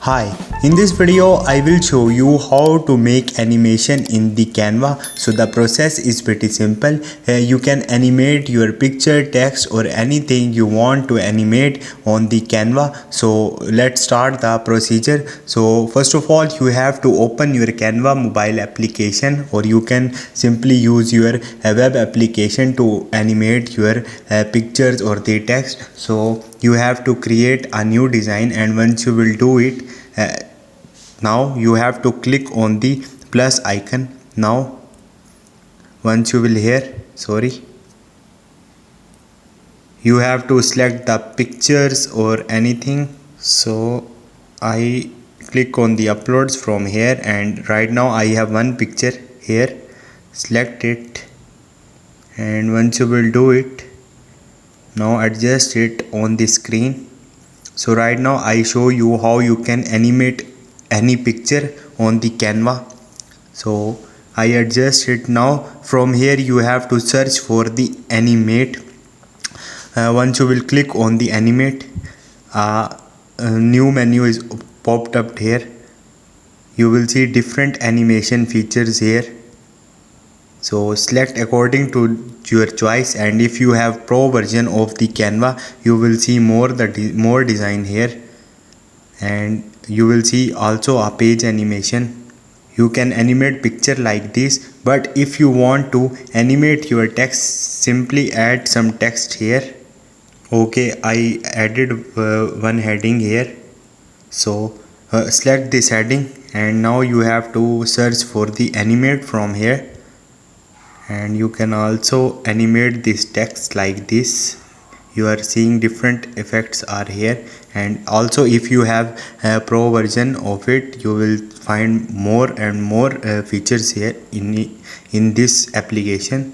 Hi, in this video I will show you how to make animation in the Canva. So the process is pretty simple. You can animate your picture, text or anything you want to animate on the Canva. So let's start the procedure. So first of all you have to open your Canva mobile application, or you can simply use your web application to animate your pictures or the text. So you have to create a new design, and once you will do it, now you have to click on the plus icon. Now once you will you have to select the pictures or anything. So I click on the uploads from here, and right now I have one picture here. Select it, and once you will do it, now adjust it on the screen. So right now I show you how you can animate any picture on the Canva. So I adjust it. Now from here you have to search for the animate. Once you will click on the animate, a new menu is popped up here. You will see different animation features here. So select according to your choice, and if you have pro version of the Canva, you will see more design here, and you will see also a page animation. You can animate picture like this, but if you want to animate your text, simply add some text here. Okay, I added one heading here. So select this heading, and now you have to search for the animate from here, and you can also animate this text like this. You are seeing different effects are here, and also if you have a pro version of it, you will find more and more features here in this application.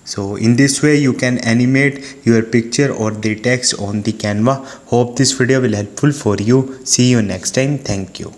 So in this way you can animate your picture or the text on the Canva. Hope this video will helpful for you. See you next time. Thank you.